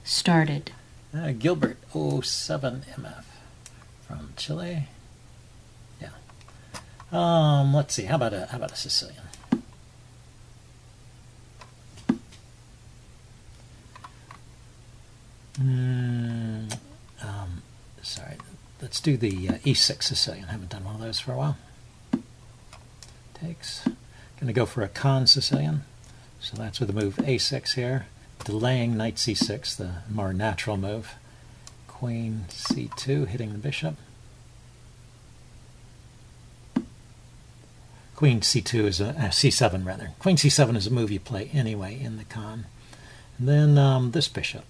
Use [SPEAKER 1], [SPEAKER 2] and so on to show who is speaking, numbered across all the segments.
[SPEAKER 1] Started.
[SPEAKER 2] Gilbert 07 MF from Chile. Yeah. Let's see. How about a Sicilian? Sorry. Let's do the E6 Sicilian. Haven't done one of those for a while. Takes. Going to go for a con Sicilian. So that's with the move A6 here. Delaying knight C6, the more natural move. Queen C2, hitting the bishop. Queen C2 is a C7 rather. Queen C7 is a move you play anyway in the con. And then this bishop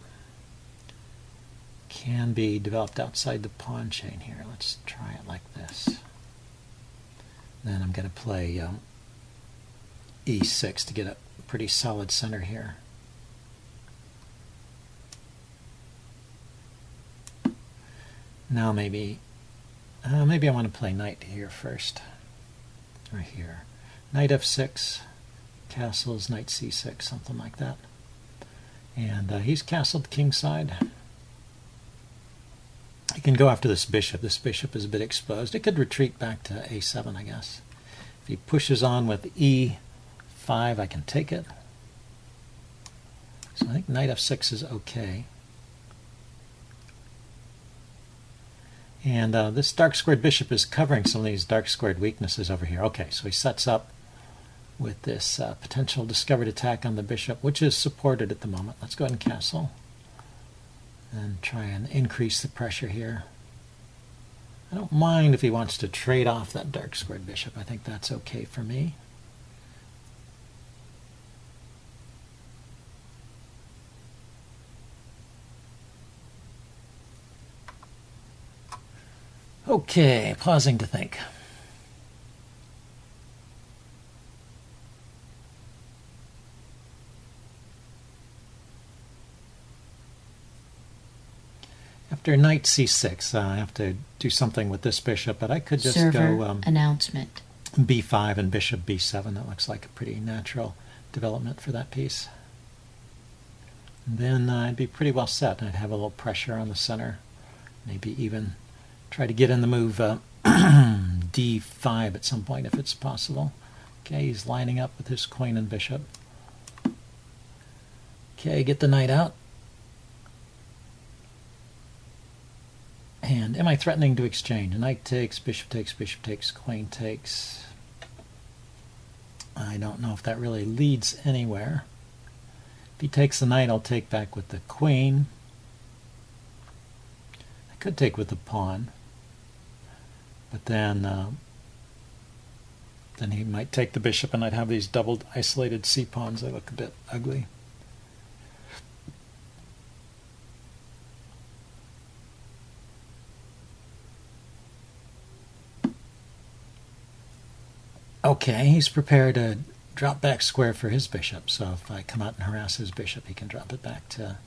[SPEAKER 2] can be developed outside the pawn chain here. Let's try it like this. Then I'm going to play E6 to get a pretty solid center here. Now maybe I want to play knight here first. Right here. Knight F6, castles, knight C6, something like that. And he's castled kingside. He can go after this bishop. This bishop is a bit exposed. It could retreat back to A7, I guess. If he pushes on with E5, I can take it. So I think knight F6 is okay. And this dark squared bishop is covering some of these dark squared weaknesses over here. Okay, so he sets up with this potential discovered attack on the bishop, which is supported at the moment. Let's go ahead and castle and try and increase the pressure here. I don't mind if he wants to trade off that dark squared bishop. I think that's okay for me. Okay, pausing to think. After knight c6, I have to do something with this bishop, but I could just go
[SPEAKER 1] announcement.
[SPEAKER 2] b5 and bishop b7. That looks like a pretty natural development for that piece. And then I'd be pretty well set. I'd have a little pressure on the center, maybe even try to get in the move d5 at some point if it's possible. Okay, he's lining up with his queen and bishop. Okay, get the knight out. And am I threatening to exchange? Knight takes, bishop takes, queen takes. I don't know if that really leads anywhere. If he takes the knight, I'll take back with the queen. I could take with the pawn. But then he might take the bishop and I'd have these doubled isolated c-pawns that look a bit ugly. Okay, he's prepared to drop back square for his bishop, so if I come out and harass his bishop, he can drop it back to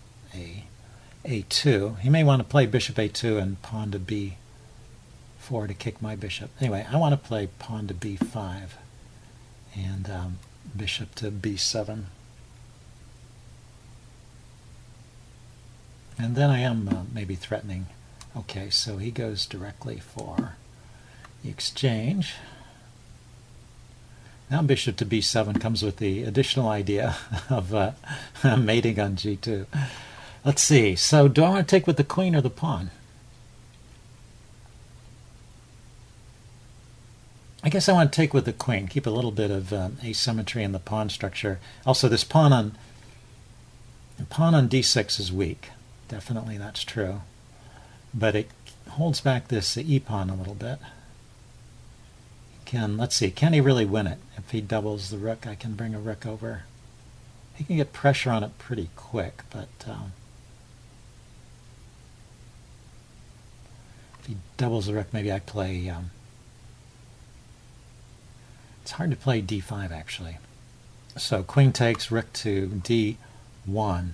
[SPEAKER 2] A2. He may want to play bishop A2 and pawn to B4 to kick my bishop. Anyway, I want to play pawn to B5 and bishop to B7. And then I am maybe threatening. Okay, so he goes directly for the exchange. Now bishop to b7 comes with the additional idea of mating on g2. Let's see. So do I want to take with the queen or the pawn? I guess I want to take with the queen. Keep a little bit of asymmetry in the pawn structure. Also, this pawn on d6 is weak. Definitely that's true. But it holds back this e-pawn a little bit. Let's see, can he really win it? If he doubles the rook, I can bring a rook over. He can get pressure on it pretty quick, but if he doubles the rook, maybe I play... it's hard to play d5, actually. So queen takes, rook to d1.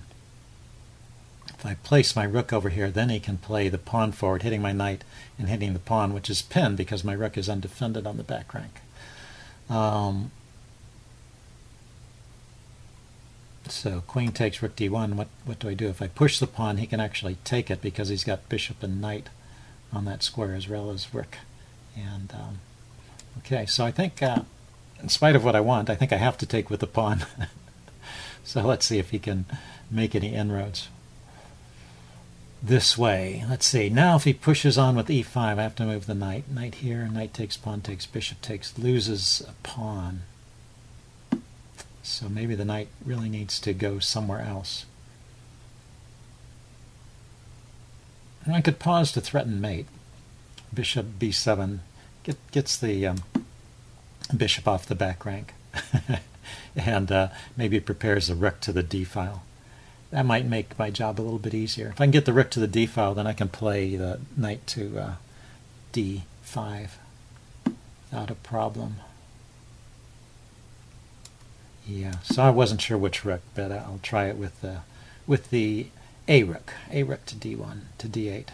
[SPEAKER 2] If I place my rook over here, then he can play the pawn forward, hitting my knight and hitting the pawn, which is pinned because my rook is undefended on the back rank. So queen takes rook d1. What do I do? If I push the pawn, he can actually take it because he's got bishop and knight on that square as well as rook. And okay, so I think in spite of what I want, I think I have to take with the pawn. So let's see if he can make any inroads this way. Let's see. Now if he pushes on with e5, I have to move the knight. Knight here, knight takes, pawn takes, bishop takes, loses a pawn. So maybe the knight really needs to go somewhere else. And I could pause to threaten mate. Bishop b7 gets the bishop off the back rank. And maybe it prepares the rook to the d file. That might make my job a little bit easier. If I can get the rook to the d file, then I can play the knight to d5 without a problem. Yeah, so I wasn't sure which rook, but I'll try it with the a rook to d1 to d8.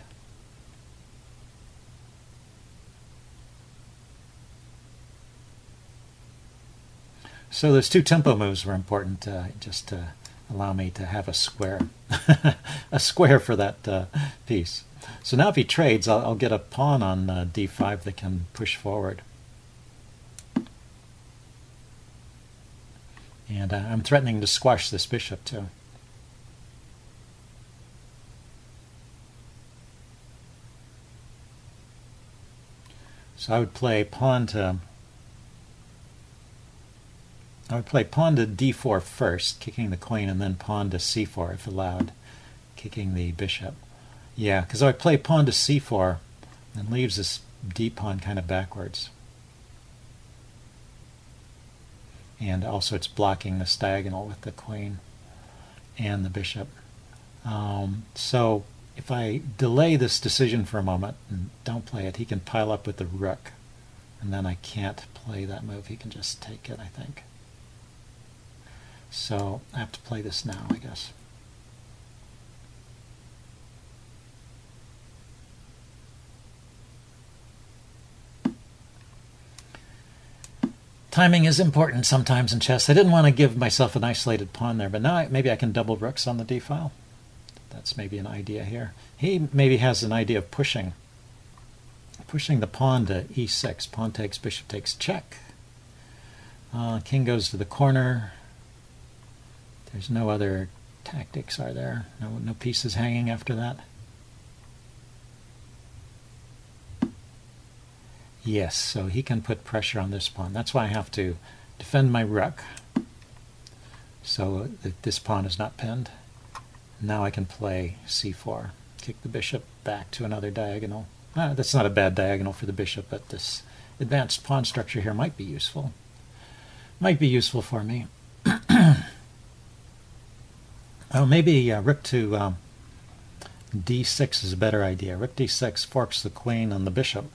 [SPEAKER 2] So those two tempo moves were important, just to allow me to have a square, a square for that piece. So now if he trades, I'll get a pawn on d5 that can push forward. And I'm threatening to squash this bishop too. So I would play pawn to d4 first, kicking the queen, and then pawn to c4 if allowed, kicking the bishop. Yeah, because I play pawn to c4 and leaves this d pawn kind of backwards. And also it's blocking this diagonal with the queen and the bishop. So if I delay this decision for a moment and don't play it, he can pile up with the rook. And then I can't play that move. He can just take it, I think. So I have to play this now, I guess. Timing is important sometimes in chess. I didn't want to give myself an isolated pawn there, but now maybe I can double rooks on the d file. That's maybe an idea here. He maybe has an idea of pushing the pawn to e6. Pawn takes, bishop takes, check. King goes to the corner. There's no other tactics, are there? No pieces hanging after that? Yes, so he can put pressure on this pawn. That's why I have to defend my rook so that this pawn is not pinned. Now I can play c4, kick the bishop back to another diagonal. That's not a bad diagonal for the bishop, but this advanced pawn structure here might be useful. Might be useful for me. Oh, maybe rook to d6 is a better idea. Rook d6 forks the queen on the bishop.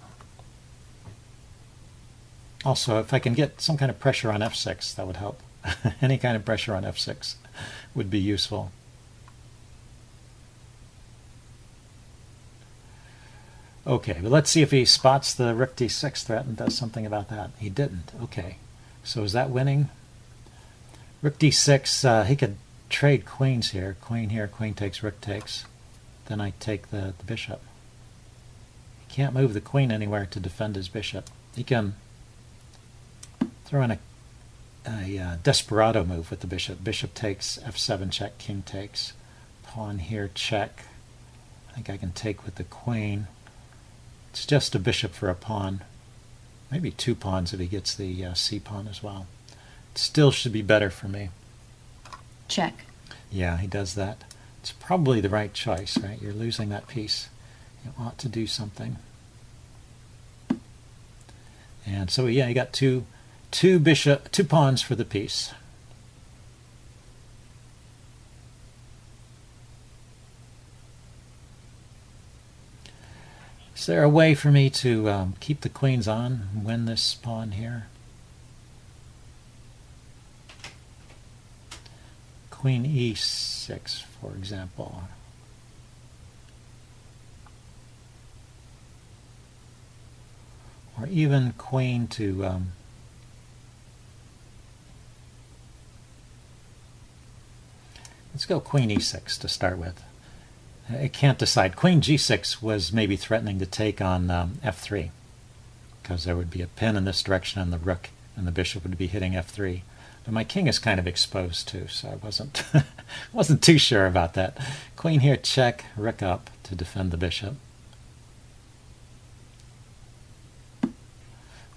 [SPEAKER 2] Also, if I can get some kind of pressure on f6, that would help. Any kind of pressure on f6 would be useful. Okay, but let's see if he spots the rook d6 threat and does something about that. He didn't. Okay, so is that winning? Rook d6, he could trade queens here. Queen here, queen takes, rook takes. Then I take the bishop. He can't move the queen anywhere to defend his bishop. He can throw in a desperado move with the bishop. Bishop takes, f7 check, king takes. Pawn here, check. I think I can take with the queen. It's just a bishop for a pawn. Maybe two pawns if he gets the c pawn as well. It still should be better for me.
[SPEAKER 1] Check.
[SPEAKER 2] Yeah, he does that. It's probably the right choice, right? You're losing that piece. You ought to do something. And so yeah, you got two pawns for the piece. Is there a way for me to keep the queens on and win this pawn here? Queen e6, for example. Or even queen to Let's go queen e6 to start with. It can't decide. Queen g6 was maybe threatening to take on f3, because there would be a pin in this direction and the rook and the bishop would be hitting f3. But my king is kind of exposed too, so I wasn't too sure about that. Queen here, check, rook up to defend the bishop.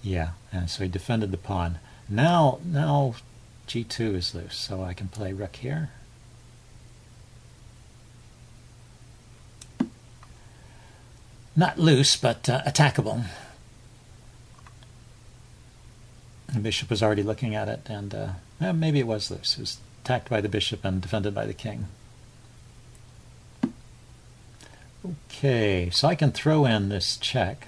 [SPEAKER 2] Yeah, and so he defended the pawn. Now g2 is loose, so I can play rook here. Not loose, but attackable. The bishop was already looking at it, and maybe it was loose. It was attacked by the bishop and defended by the king. Okay, so I can throw in this check.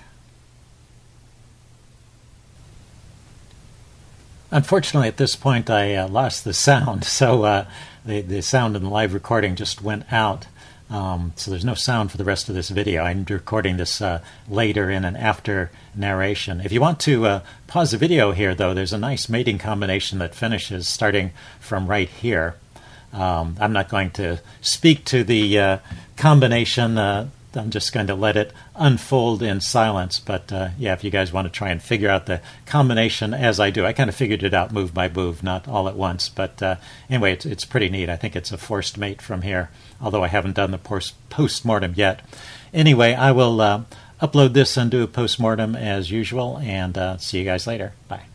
[SPEAKER 2] Unfortunately, at this point, I lost the sound, so the sound in the live recording just went out. So there's no sound for the rest of this video. I'm recording this later in an after narration. If you want to pause the video here, though, there's a nice mating combination that finishes starting from right here. I'm not going to speak to the combination. I'm just going to let it unfold in silence. But yeah, if you guys want to try and figure out the combination as I do, I kind of figured it out move by move, not all at once. But anyway, it's pretty neat. I think it's a forced mate from here, although I haven't done the post-mortem yet. Anyway, I will upload this and do a post-mortem as usual, and see you guys later. Bye.